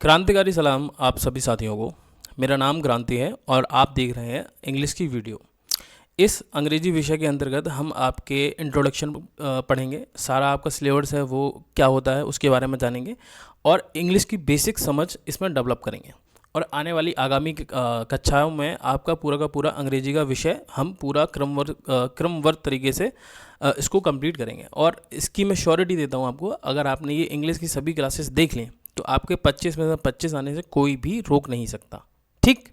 क्रांतिकारी सलाम आप सभी साथियों को। मेरा नाम क्रांति है और आप देख रहे हैं इंग्लिश की वीडियो। इस अंग्रेजी विषय के अंतर्गत हम आपके इंट्रोडक्शन पढ़ेंगे। सारा आपका सिलेबस है वो क्या होता है उसके बारे में जानेंगे और इंग्लिश की बेसिक समझ इसमें डेवलप करेंगे। और आने वाली आगामी कक्षाओं में आपका पूरा का पूरा अंग्रेजी का विषय हम पूरा क्रमबद्ध तरीके से इसको कंप्लीट करेंगे। और इसकी मैं श्योरिटी देता हूँ आपको, अगर आपने ये इंग्लिश की सभी क्लासेस देख लें तो आपके 25 में से 25 आने से कोई भी रोक नहीं सकता। ठीक,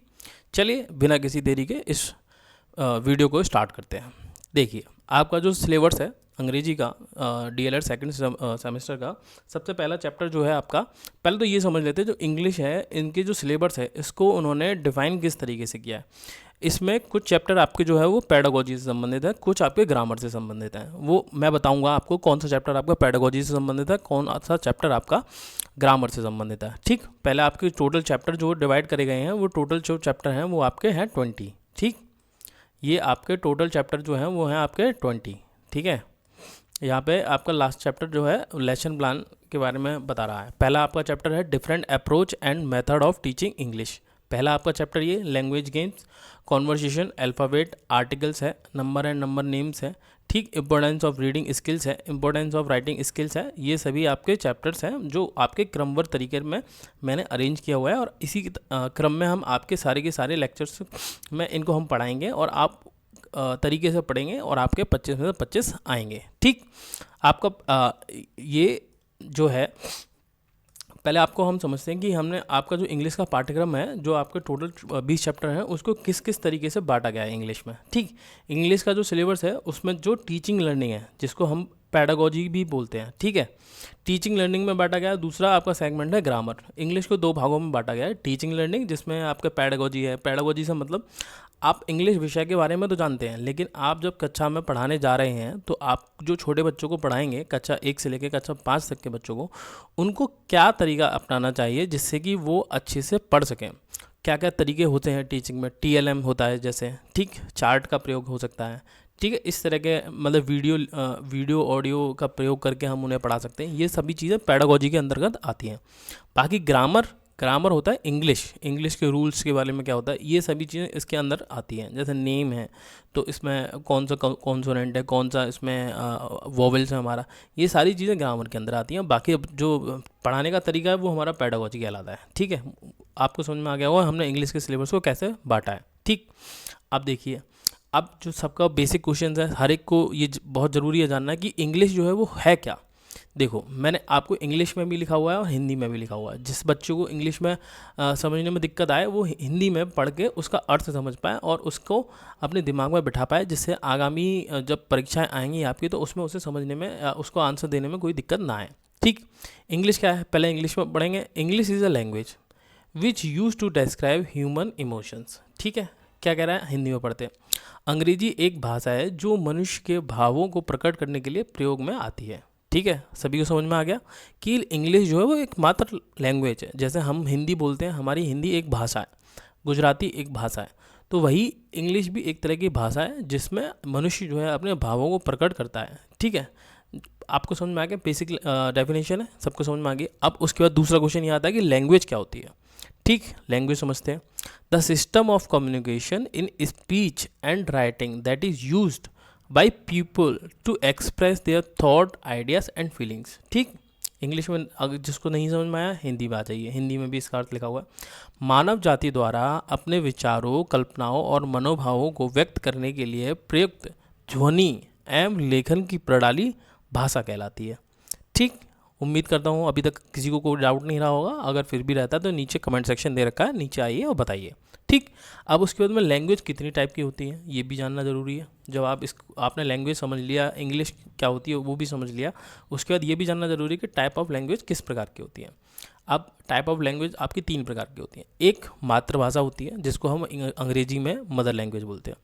चलिए बिना किसी देरी के इस वीडियो को स्टार्ट करते हैं। देखिए, आपका जो सिलेबस है अंग्रेजी का डीएलएड सेकंड सेमेस्टर का सबसे पहला चैप्टर जो है आपका, पहले तो ये समझ लेते हैं जो इंग्लिश है इनके जो सिलेबस है इसको उन्होंने डिफ़ाइन किस तरीके से किया है। इसमें कुछ चैप्टर आपके जो है वो पेडागोजी से संबंधित है, कुछ आपके ग्रामर से संबंधित हैं। वो मैं बताऊंगा आपको कौन सा चैप्टर आपका पेडागोजी से संबंधित है, कौन सा चैप्टर आपका ग्रामर से संबंधित है। ठीक, पहले आपके टोटल चैप्टर जो डिवाइड करे गए हैं वो टोटल जो चैप्टर हैं वो आपके हैं 20। ठीक, ये आपके टोटल चैप्टर जो हैं वो हैं आपके 20। ठीक है, यहाँ पे आपका लास्ट चैप्टर जो है लेसन प्लान के बारे में बता रहा है। पहला आपका चैप्टर है different approach and method of teaching English. पहला आपका चैप्टर ये language games, conversation, alphabet, articles है, नंबर एंड नंबर नेम्स है। ठीक, इंपॉर्टेंस ऑफ रीडिंग स्किल्स है, इंपॉर्टेंस ऑफ राइटिंग स्किल्स है। ये सभी आपके चैप्टर्स हैं जो आपके क्रमबद्ध तरीके में मैंने अरेंज किया हुआ है और इसी क्रम में हम आपके सारे के सारे लेक्चर्स में इनको हम पढ़ाएंगे और आप तरीके से पढ़ेंगे और आपके 25 में से 25 आएंगे। ठीक, आपका ये जो है पहले आपको हम समझते हैं कि हमने आपका जो इंग्लिश का पाठ्यक्रम है जो आपके टोटल 20 चैप्टर हैं उसको किस किस तरीके से बांटा गया है इंग्लिश में। ठीक, इंग्लिश का जो सिलेबस है उसमें जो टीचिंग लर्निंग है जिसको हम पैडागोजी भी बोलते हैं, ठीक है, टीचिंग लर्निंग में बांटा गया है। दूसरा आपका सेगमेंट है ग्रामर। इंग्लिश को दो भागों में बांटा गया है, टीचिंग लर्निंग जिसमें आपका पैडागोजी है। पैडागोजी से मतलब आप इंग्लिश विषय के बारे में तो जानते हैं, लेकिन आप जब कक्षा में पढ़ाने जा रहे हैं तो आप जो छोटे बच्चों को पढ़ाएंगे कक्षा 1 से लेकर कक्षा 5 तक के बच्चों को, उनको क्या तरीका अपनाना चाहिए जिससे कि वो अच्छे से पढ़ सकें। क्या क्या तरीके होते हैं टीचिंग में, टीएलएम होता है जैसे, ठीक, चार्ट का प्रयोग हो सकता है। ठीक है, इस तरह के मतलब वीडियो ऑडियो का प्रयोग करके हम उन्हें पढ़ा सकते हैं। ये सभी चीज़ें पैडागोजी के अंतर्गत आती हैं। बाकी ग्रामर होता है इंग्लिश के रूल्स के बारे में क्या होता है, ये सभी चीज़ें इसके अंदर आती हैं। जैसे नेम है तो इसमें कौन सा कॉन्सोनेंट है, कौन सा इसमें वोवेल्स है हमारा, ये सारी चीज़ें ग्रामर के अंदर आती हैं। बाकी अब जो पढ़ाने का तरीका है वो हमारा पैडागोजी कहलाता है। ठीक है, आपको समझ में आ गया होगा हमने इंग्लिश के सिलेबस को कैसे बांटा है। ठीक, अब देखिए, अब जो सबका बेसिक क्वेश्चन है हर एक को ये बहुत ज़रूरी है जानना कि इंग्लिश जो है वो है क्या। देखो, मैंने आपको इंग्लिश में भी लिखा हुआ है और हिंदी में भी लिखा हुआ है। जिस बच्चों को इंग्लिश में समझने में दिक्कत आए वो हिंदी में पढ़ के उसका अर्थ समझ पाए और उसको अपने दिमाग में बिठा पाए, जिससे आगामी जब परीक्षाएं आएंगी आपकी तो उसमें उसे समझने में उसको आंसर देने में कोई दिक्कत ना आए। ठीक, इंग्लिश क्या है पहले इंग्लिश में पढ़ेंगे। English is a language which use to describe human emotions. ठीक है, क्या कह रहा है, हिंदी में पढ़ते हैं। अंग्रेजी एक भाषा है जो मनुष्य के भावों को प्रकट करने के लिए प्रयोग में आती है। ठीक है, सभी को समझ में आ गया कि इंग्लिश जो है वो एक मात्र लैंग्वेज है। जैसे हम हिंदी बोलते हैं, हमारी हिंदी एक भाषा है, गुजराती एक भाषा है, तो वही इंग्लिश भी एक तरह की भाषा है जिसमें मनुष्य जो है अपने भावों को प्रकट करता है। ठीक है, आपको समझ में आ गया, बेसिक डेफिनेशन है, सबको समझ में आ गई। अब उसके बाद दूसरा क्वेश्चन ये आता है कि लैंग्वेज क्या होती है। ठीक, लैंग्वेज समझते हैं, the system of communication in speech and writing that is used by people to express their thought, ideas and feelings. ठीक, इंग्लिश में अगर जिसको नहीं समझ में आया हिंदी में आ जाइए, हिंदी में भी इसका अर्थ लिखा हुआ है। मानव जाति द्वारा अपने विचारों, कल्पनाओं और मनोभावों को व्यक्त करने के लिए प्रयुक्त ध्वनि एवं लेखन की प्रणाली भाषा कहलाती है। ठीक, उम्मीद करता हूँ अभी तक किसी को कोई डाउट नहीं रहा होगा। अगर फिर भी रहता है तो नीचे कमेंट सेक्शन दे रखा है, नीचे आइए और बताइए। ठीक, अब उसके बाद में लैंग्वेज कितनी टाइप की होती है ये भी जानना ज़रूरी है। जब आपने लैंग्वेज समझ लिया, इंग्लिश क्या होती है वो भी समझ लिया, उसके बाद ये भी जानना ज़रूरी है कि टाइप ऑफ लैंग्वेज किस प्रकार की होती है। अब टाइप ऑफ लैंग्वेज आपकी 3 प्रकार की होती है। एक मातृभाषा होती है जिसको हम अंग्रेजी में मदर लैंग्वेज बोलते हैं।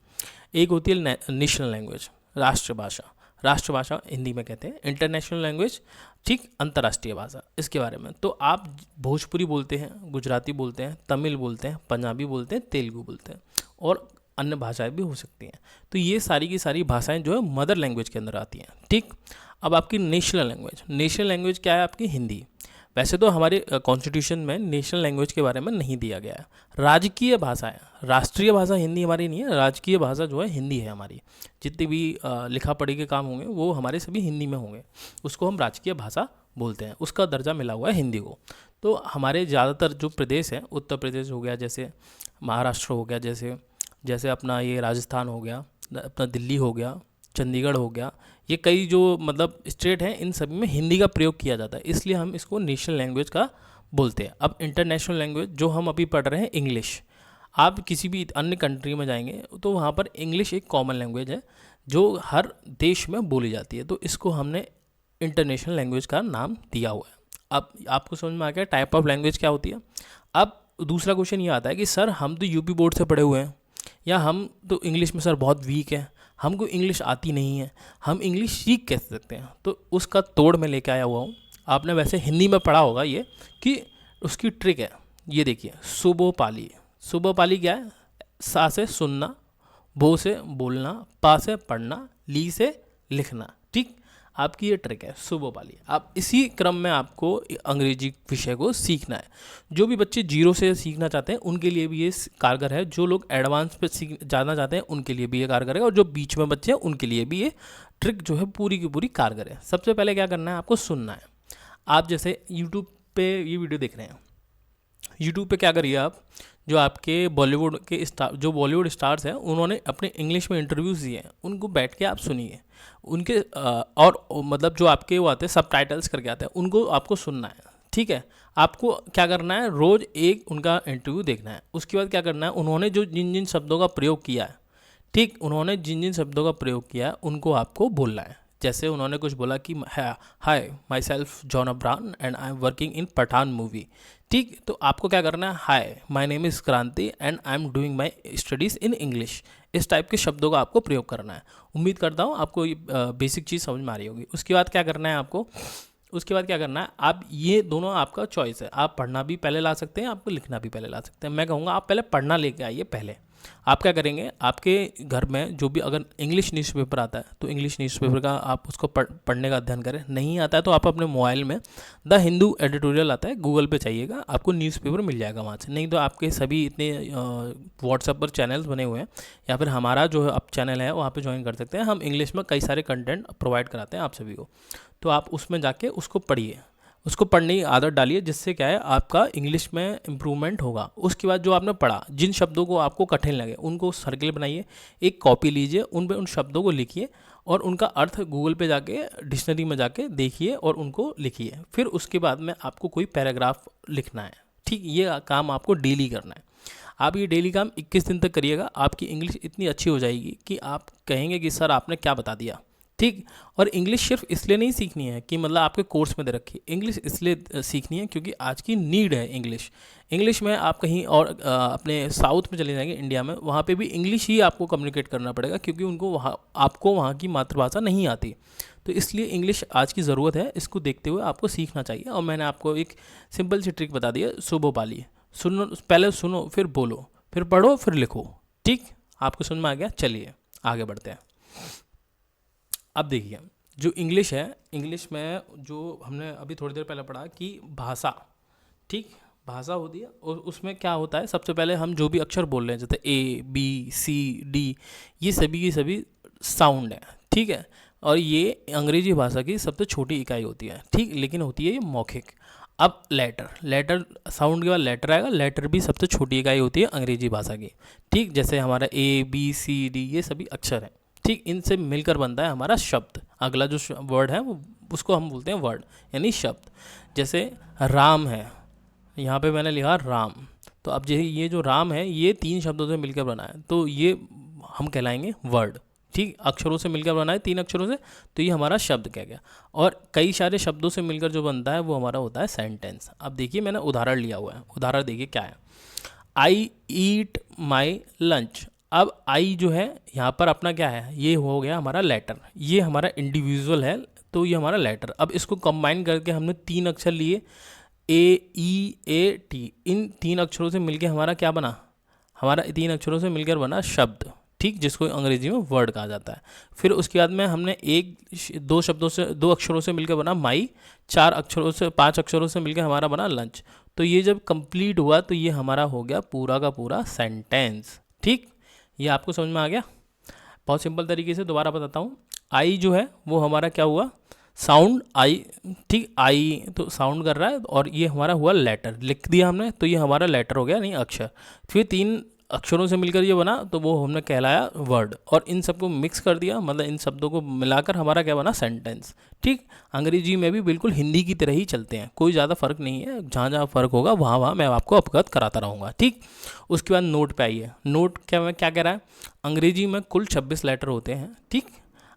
एक होती है नेशनल लैंग्वेज, राष्ट्रभाषा हिंदी में कहते हैं। इंटरनेशनल लैंग्वेज, ठीक, अंतर्राष्ट्रीय भाषा। इसके बारे में तो आप भोजपुरी बोलते हैं, गुजराती बोलते हैं, तमिल बोलते हैं, पंजाबी बोलते हैं, तेलुगु बोलते हैं और अन्य भाषाएं भी हो सकती हैं। तो ये सारी की सारी भाषाएं जो है मदर लैंग्वेज के अंदर आती हैं। ठीक, अब आपकी नेशनल लैंग्वेज क्या है आपकी हिंदी। वैसे तो हमारे कॉन्स्टिट्यूशन में नेशनल लैंग्वेज के बारे में नहीं दिया गया है। राजकीय भाषा है, राष्ट्रीय भाषा हिंदी हमारी नहीं है, राजकीय भाषा जो है हिंदी है हमारी। जितनी भी लिखा पढ़ी के काम होंगे वो हमारे सभी हिंदी में होंगे, उसको हम राजकीय भाषा बोलते हैं, उसका दर्जा मिला हुआ है हिंदी को। तो हमारे ज़्यादातर जो प्रदेश हैं, उत्तर प्रदेश हो गया, जैसे महाराष्ट्र हो गया, जैसे जैसे अपना ये राजस्थान हो गया, अपना दिल्ली हो गया, चंडीगढ़ हो गया, ये कई जो मतलब स्टेट हैं, इन सभी में हिंदी का प्रयोग किया जाता है, इसलिए हम इसको नेशनल लैंग्वेज का बोलते हैं। अब इंटरनेशनल लैंग्वेज जो हम अभी पढ़ रहे हैं इंग्लिश, आप किसी भी अन्य कंट्री में जाएंगे तो वहाँ पर इंग्लिश एक कॉमन लैंग्वेज है जो हर देश में बोली जाती है, तो इसको हमने इंटरनेशनल लैंग्वेज का नाम दिया हुआ है। अब आपको समझ में आ गया टाइप ऑफ लैंग्वेज क्या होती है। अब दूसरा क्वेश्चन ये आता है कि सर हम तो यूपी बोर्ड से पढ़े हुए हैं, या हम तो इंग्लिश में सर बहुत वीक है, हमको इंग्लिश आती नहीं है, हम इंग्लिश सीख कैसे सकते हैं। तो उसका तोड़ मैं लेके आया हुआ हूँ। आपने वैसे हिंदी में पढ़ा होगा ये कि उसकी ट्रिक है, ये देखिए, सुबोपाली। सुबोपाली क्या है? सा से सुनना, बो से बोलना, पा से पढ़ना, ली से लिखना। ठीक, आपकी ये ट्रिक है सुबोपाली। आप इसी क्रम में आपको अंग्रेजी विषय को सीखना है। जो भी बच्चे जीरो से सीखना चाहते हैं उनके लिए भी ये कारगर है, जो लोग एडवांस पे जाना चाहते हैं उनके लिए भी ये कारगर है, और जो बीच में बच्चे हैं उनके लिए भी ये ट्रिक जो है पूरी की पूरी कारगर है। सबसे पहले क्या करना है, आपको सुनना है। आप जैसे यूट्यूब पे ये वीडियो देख रहे हैं, यूट्यूब पे क्या करिए आप, जो आपके बॉलीवुड के स्टार, जो बॉलीवुड स्टार्स हैं, उन्होंने अपने इंग्लिश में इंटरव्यूज़ दिए हैं, उनको बैठ के आप सुनिए। उनके और मतलब जो आपके वो आते हैं सब टाइटल्स करके आते हैं, उनको आपको सुनना है। ठीक है, आपको क्या करना है, रोज़ एक उनका इंटरव्यू देखना है। उसके बाद क्या करना है, उन्होंने जो जिन जिन शब्दों का प्रयोग किया है, ठीक, उन्होंने जिन जिन शब्दों का प्रयोग किया है उनको आपको बोलना है। जैसे उन्होंने कुछ बोला कि hi myself John Abraham and I am working in Pathaan movie. ठीक, तो आपको क्या करना है, hi my name is Kranti and I am doing my studies in English. इस टाइप के शब्दों का आपको प्रयोग करना है। उम्मीद करता हूँ आपको ये बेसिक चीज़ समझ में आ रही होगी। उसके बाद क्या करना है आपको, उसके बाद क्या करना है, आप ये दोनों आपका चॉइस है, आप पढ़ना भी पहले ला सकते हैं, आपको लिखना भी पहले ला सकते हैं। मैं कहूँगा आप पहले पढ़ना लेके आइए। पहले आप क्या करेंगे, आपके घर में जो भी अगर इंग्लिश न्यूज़पेपर आता है तो इंग्लिश न्यूज़पेपर का आप उसको पढ़ने का अध्ययन करें। नहीं आता है तो आप अपने मोबाइल में द हिंदू एडिटोरियल आता है, गूगल पे चाहिएगा, आपको न्यूज़पेपर मिल जाएगा वहाँ से। नहीं तो आपके सभी इतने व्हाट्सएप पर चैनल्स बने हुए हैं, या फिर हमारा जो अब चैनल है वहाँ पर ज्वाइन कर सकते हैं। हम इंग्लिश में कई सारे कंटेंट प्रोवाइड कराते हैं आप सभी को, तो आप उसमें जाके उसको पढ़िए, उसको पढ़ने की आदत डालिए, जिससे क्या है आपका इंग्लिश में इम्प्रूवमेंट होगा। उसके बाद जो आपने पढ़ा, जिन शब्दों को आपको कठिन लगे उनको सर्किल बनाइए, एक कॉपी लीजिए, उन पे उन शब्दों को लिखिए और उनका अर्थ गूगल पे जाके डिक्शनरी में जाके देखिए और उनको लिखिए। फिर उसके बाद में आपको कोई पैराग्राफ लिखना है। ठीक, ये काम आपको डेली करना है। आप ये डेली काम 21 दिन तक करिएगा, आपकी इंग्लिश इतनी अच्छी हो जाएगी कि आप कहेंगे कि सर आपने क्या बता दिया। ठीक, और इंग्लिश सिर्फ इसलिए नहीं सीखनी है कि मतलब आपके कोर्स में दे रखी है, इंग्लिश इसलिए सीखनी है क्योंकि आज की नीड है इंग्लिश। इंग्लिश में आप कहीं और अपने साउथ में चले जाएंगे, इंडिया में, वहाँ पे भी इंग्लिश ही आपको कम्युनिकेट करना पड़ेगा क्योंकि उनको वहाँ आपको वहाँ की मातृभाषा नहीं आती। तो इसलिए इंग्लिश आज की ज़रूरत है, इसको देखते हुए आपको सीखना चाहिए। और मैंने आपको एक सिंपल सी ट्रिक बता दी है, सुबोपाली। सुनो, पहले सुनो, फिर बोलो, फिर पढ़ो, फिर लिखो। ठीक, आपको समझ में आ गया? चलिए आगे बढ़ते हैं। अब देखिए, जो इंग्लिश है, इंग्लिश में जो हमने अभी थोड़ी देर पहले पढ़ा कि भाषा, ठीक, भाषा होती है और उसमें क्या होता है, सबसे पहले हम जो भी अक्षर बोल रहे हैं जैसे ए बी सी डी, ये सभी की सभी साउंड है। ठीक है, और ये अंग्रेजी भाषा की सबसे छोटी इकाई होती है। ठीक, लेकिन होती है ये मौखिक। अब लेटर, लेटर साउंड के बाद लेटर आएगा, लेटर भी सबसे छोटी इकाई होती है अंग्रेजी भाषा की। ठीक, जैसे हमारा ए बी सी डी ये सभी अक्षर हैं। ठीक, इनसे मिलकर बनता है हमारा शब्द। अगला जो वर्ड है वो उसको हम बोलते हैं वर्ड, यानी शब्द। जैसे राम है, यहाँ पे मैंने लिखा राम, तो अब ये जो राम है ये 3 शब्दों से मिलकर बना है, तो ये हम कहलाएंगे वर्ड। ठीक, अक्षरों से मिलकर बना है 3 अक्षरों से, तो ये हमारा शब्द कह गया। और कई सारे शब्दों से मिलकर जो बनता है वो हमारा होता है सेंटेंस। अब देखिए मैंने उदाहरण लिया हुआ है, उदाहरण देखिए क्या है। आई ईट माई लंच। अब आई जो है यहाँ पर अपना क्या है, ये हो गया हमारा लेटर, ये हमारा इंडिविजुअल है, तो ये हमारा लेटर। अब इसको कंबाइन करके हमने 3 अक्षर लिए, ए ई ए टी। इन 3 अक्षरों से मिलके हमारा क्या बना, हमारा 3 अक्षरों से मिलकर बना शब्द। ठीक, जिसको अंग्रेजी में वर्ड कहा जाता है। फिर उसके बाद में हमने दो अक्षरों से मिलकर बना माई, 5 अक्षरों से मिलकर हमारा बना लंच। तो ये जब कंप्लीट हुआ तो ये हमारा हो गया पूरा का पूरा सेंटेंस। ठीक, ये आपको समझ में आ गया। बहुत सिंपल तरीके से दोबारा बताता हूँ। आई जो है वो हमारा क्या हुआ, साउंड आई। ठीक, आई तो साउंड कर रहा है और ये हमारा हुआ लेटर, लिख दिया हमने तो ये हमारा लेटर हो गया, नहीं अक्षर। फिर 3 अक्षरों से मिलकर ये बना तो वो हमने कहलाया वर्ड, और इन सबको मिक्स कर दिया, मतलब इन शब्दों को मिलाकर हमारा क्या बना, सेंटेंस। ठीक, अंग्रेजी में भी बिल्कुल हिंदी की तरह ही चलते हैं, कोई ज़्यादा फ़र्क नहीं है। जहाँ जहाँ फ़र्क होगा वहाँ वहाँ मैं आपको अवगत कराता रहूँगा। ठीक, उसके बाद नोट पे आइए। नोट क्या कह रहा है, अंग्रेजी में कुल 26 लेटर होते हैं। ठीक,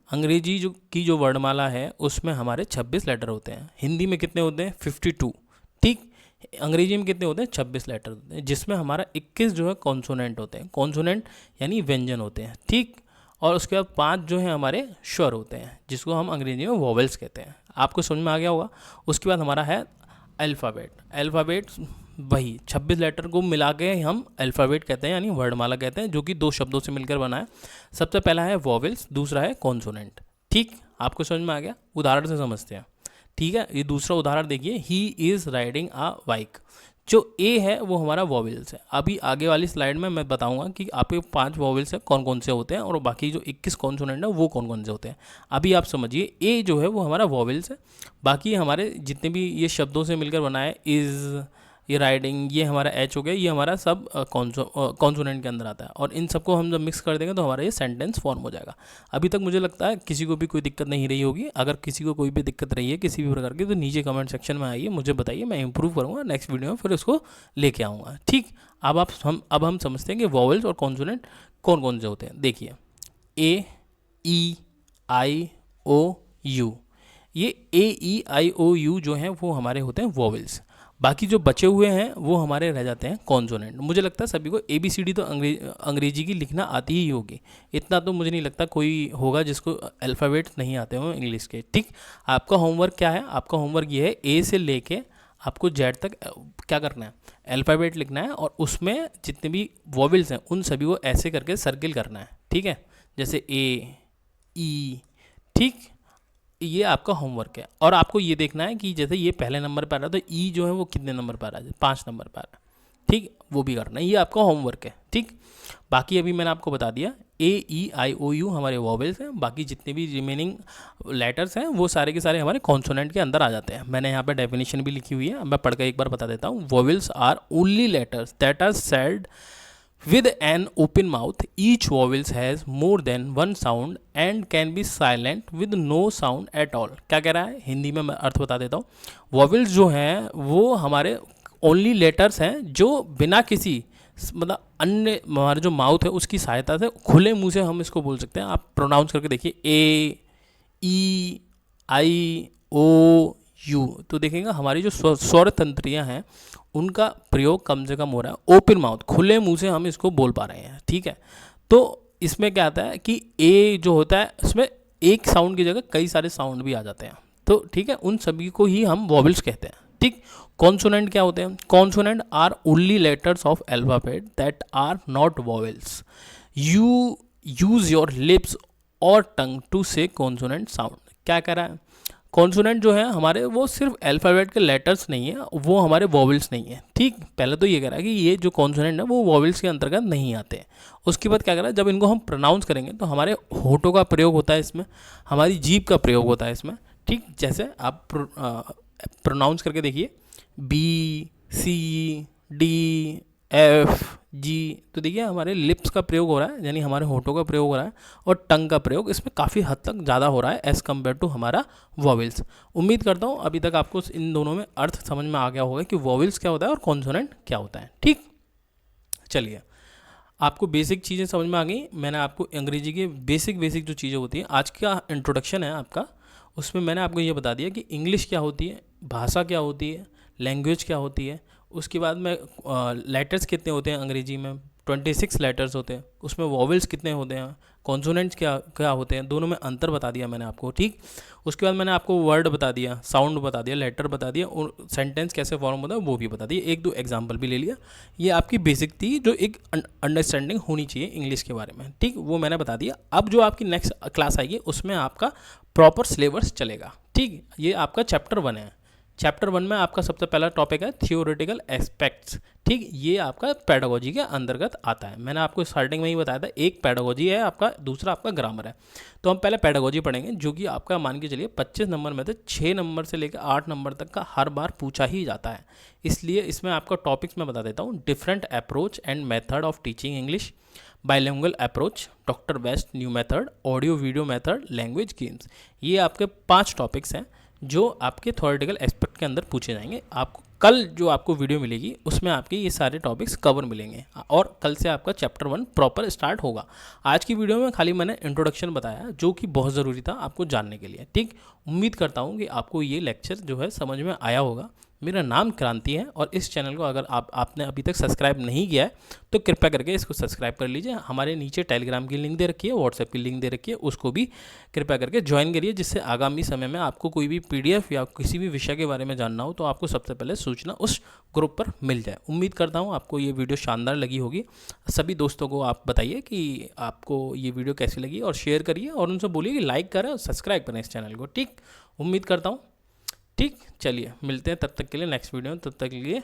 अंग्रेजी जो वर्णमाला है उसमें हमारे 26 लेटर होते हैं। हिंदी में कितने होते हैं, 52। ठीक, अंग्रेजी में कितने होते हैं, 26 लेटर होते हैं, जिसमें हमारा 21 जो है कॉन्सोनेंट होते हैं। कॉन्सोनेंट यानी व्यंजन होते हैं। ठीक, और उसके बाद 5 जो है हमारे स्वर होते हैं, जिसको हम अंग्रेजी में वोवेल्स कहते हैं। आपको समझ में आ गया होगा। उसके बाद हमारा है अल्फ़ाबेट। अल्फ़ाबेट वही 26 लेटर को मिला के हम अल्फ़ाबेट कहते हैं, यानी वर्णमाला कहते हैं, जो कि 2 शब्दों से मिलकर बना है। सबसे पहला है वोवेल्स, दूसरा है कॉन्सोनेंट। ठीक, आपको समझ में आ गया। उदाहरण से समझते हैं। ठीक है, ये दूसरा उदाहरण देखिए, he is riding a bike. जो ए है वो हमारा वोवेल्स है। अभी आगे वाली स्लाइड में मैं बताऊंगा कि आपके 5 वोवेल्स है कौन कौन से होते हैं, और बाकी जो 21 कॉन्सोनेंट है वो कौन कौन से होते हैं। अभी आप समझिए, ए जो है वो हमारा वोवेल्स है। बाकी हमारे जितने भी ये शब्दों से मिलकर बना है, इज़, ये राइडिंग, ये हमारा एच हो गया, ये हमारा सब कॉन्सोनेंट के अंदर आता है, और इन सबको हम जब मिक्स कर देंगे तो हमारा ये सेंटेंस फॉर्म हो जाएगा। अभी तक मुझे लगता है किसी को भी कोई दिक्कत नहीं रही होगी। अगर किसी को कोई भी दिक्कत रही है किसी भी प्रकार की, तो नीचे कमेंट सेक्शन में आइए, मुझे बताइए, मैं इंप्रूव करूँगा नेक्स्ट वीडियो में, फिर उसको लेके आऊँगा। ठीक, अब हम समझते हैं कि वॉवेल्स और कॉन्सोनेंट कौन कौन से होते हैं। देखिए, ए, ई, आई, ओ, यू, ये ए, ई, आई, ओ, यू जो हैं वो हमारे होते हैं वॉवेल्स। बाकी जो बचे हुए हैं वो हमारे रह जाते हैं कॉन्सोनेंट। मुझे लगता है सभी को ABCD तो अंग्रेजी की लिखना आती ही होगी, इतना तो मुझे नहीं लगता कोई होगा जिसको अल्फ़ाबेट नहीं आते हो इंग्लिश के। ठीक, आपका होमवर्क क्या है, आपका होमवर्क ये है, ए से लेके आपको जेड तक क्या करना है, अल्फ़ाबेट लिखना है, और उसमें जितने भी वॉवेल्स हैं उन सभी को ऐसे करके सर्किल करना है। ठीक है, जैसे ए, ई। ठीक, ये आपका होमवर्क है। और आपको ये देखना है कि जैसे ये पहले नंबर पर आ रहा है तो ई जो है वो कितने नंबर पर आ रहा है, 5 नंबर पर आ रहा है। ठीक, वो भी करना है, ये आपका होमवर्क है। ठीक, बाकी अभी मैंने आपको बता दिया, ए, ई, आई, ओ, यू हमारे वॉवेल्स हैं। बाकी जितने भी रिमेनिंग लेटर्स हैं वो सारे के सारे हमारे कॉन्सोनेंट के अंदर आ जाते हैं। मैंने यहाँ पे डेफिनेशन भी लिखी हुई है, मैं पढ़कर एक बार बता देता हूँ। Vowels are only letters that are said with an open mouth. Each vowels has more than one sound and can be silent with no sound at all. क्या कह रहा है, हिंदी में मैं अर्थ बता देता हूँ। वॉवेल्स जो हैं वो हमारे ओनली लेटर्स हैं जो बिना किसी मतलब अन्य हमारे जो माउथ है उसकी सहायता से खुले मुंह से हम इसको बोल सकते हैं। आप प्रोनाउंस करके देखिए, ए, ई, आई, ओ, यू, तो देखेंगे हमारी जो स्वर तंत्रियाँ हैं उनका प्रयोग कम से कम हो रहा है। ओपन माउथ, खुले मुंह से हम इसको बोल पा रहे हैं। ठीक है, तो इसमें क्या आता है कि ए जो होता है उसमें एक साउंड की जगह कई सारे साउंड भी आ जाते हैं। तो ठीक है, उन सभी को ही हम वॉवेल्स कहते हैं। ठीक, कॉन्सोनेंट क्या होते हैं, consonants are only letters of alphabet that are not vowels. You use your lips और tongue to say consonant sound. क्या कह रहा है, कॉन्सोनेंट जो है हमारे वो सिर्फ अल्फ़ाबेट के लेटर्स नहीं है, वो हमारे वॉवेल्स नहीं है। ठीक, पहले तो ये कह रहा है कि ये जो कॉन्सोनेंट है वो वॉवेल्स के अंतर्गत नहीं आते हैं। उसके बाद क्या कह रहा है, जब इनको हम प्रोनाउंस करेंगे तो हमारे होठों का प्रयोग होता है इसमें, हमारी जीभ का प्रयोग होता है इसमें। ठीक, जैसे आप प्रोनाउंस करके देखिए, बी, सी, डी, एफ, जी, तो देखिए हमारे लिप्स का प्रयोग हो रहा है, यानी हमारे होठों का प्रयोग हो रहा है, और टंग का प्रयोग इसमें काफ़ी हद तक ज़्यादा हो रहा है एज़ कम्पेयर टू हमारा वॉवेल्स। उम्मीद करता हूँ अभी तक आपको इन दोनों में अर्थ समझ में आ गया होगा कि वॉवेल्स क्या होता है और कॉन्सोनेंट क्या होता है। ठीक, चलिए, आपको बेसिक चीज़ें समझ में आ गई। मैंने आपको अंग्रेजी के बेसिक जो चीज़ें होती हैं, आज का इंट्रोडक्शन है आपका, उसमें मैंने आपको ये बता दिया कि इंग्लिश क्या होती है, भाषा क्या होती है, लैंग्वेज क्या होती है। उसके बाद में लेटर्स कितने होते हैं अंग्रेजी में, 26 लेटर्स होते हैं, उसमें वॉवेल्स कितने होते हैं, कॉन्सोनेंट्स क्या क्या होते हैं, दोनों में अंतर बता दिया मैंने आपको, ठीक। उसके बाद मैंने आपको वर्ड बता दिया, साउंड बता दिया, लेटर बता दिया, और सेंटेंस कैसे फॉर्म होता है वो भी बता दिया, एक दो एग्जाम्पल भी ले लिया। ये आपकी बेसिक थी जो एक अंडरस्टैंडिंग होनी चाहिए इंग्लिश के बारे में, ठीक, वो मैंने बता दिया। अब जो आपकी नेक्स्ट क्लास आएगी उसमें आपका प्रॉपर सिलेबस चलेगा, ठीक। ये आपका चैप्टर 1 है। चैप्टर 1 में आपका सबसे पहला टॉपिक है थियोरेटिकल एस्पेक्ट्स, ठीक। ये आपका पेडागोजी के अंतर्गत आता है। मैंने आपको स्टार्टिंग में ही बताया था, एक पेडागोजी है आपका, दूसरा आपका ग्रामर है। तो हम पहले पेडागोजी पढ़ेंगे, जो कि आपका मान के चलिए 25 नंबर में से 6 नंबर से लेकर 8 नंबर तक का हर बार पूछा ही जाता है। इसलिए इसमें आपका टॉपिक्स मैं बता देता हूँ। Different approach and method of teaching English, bilingual approach, doctor best new method, audio video method, language games. ये आपके 5 टॉपिक्स हैं जो आपके थ्योरेटिकल एस्पेक्ट के अंदर पूछे जाएंगे। आपको कल जो आपको वीडियो मिलेगी उसमें आपके ये सारे टॉपिक्स कवर मिलेंगे, और कल से आपका चैप्टर 1 प्रॉपर स्टार्ट होगा। आज की वीडियो में खाली मैंने इंट्रोडक्शन बताया, जो कि बहुत ज़रूरी था आपको जानने के लिए, ठीक। उम्मीद करता हूँ कि आपको ये लेक्चर जो है समझ में आया होगा। मेरा नाम क्रांति है, और इस चैनल को अगर आपने अभी तक सब्सक्राइब नहीं किया है तो कृपया करके इसको सब्सक्राइब कर लीजिए। हमारे नीचे टेलीग्राम की लिंक दे रखी है, व्हाट्सएप की लिंक दे रखी है, उसको भी कृपया करके ज्वाइन करिए, जिससे आगामी समय में आपको कोई भी PDF या किसी भी विषय के बारे में जानना हो तो आपको सबसे पहले सूचना उस ग्रुप पर मिल जाए। उम्मीद करता हूँ आपको ये वीडियो शानदार लगी होगी। सभी दोस्तों को आप बताइए कि आपको ये वीडियो कैसी लगी, और शेयर करिए, और उनसे बोलिए कि लाइक करें और सब्सक्राइब करें इस चैनल को, ठीक। उम्मीद करता हूँ, ठीक। चलिए मिलते हैं तब तक के लिए नेक्स्ट वीडियो में, तब तक के लिए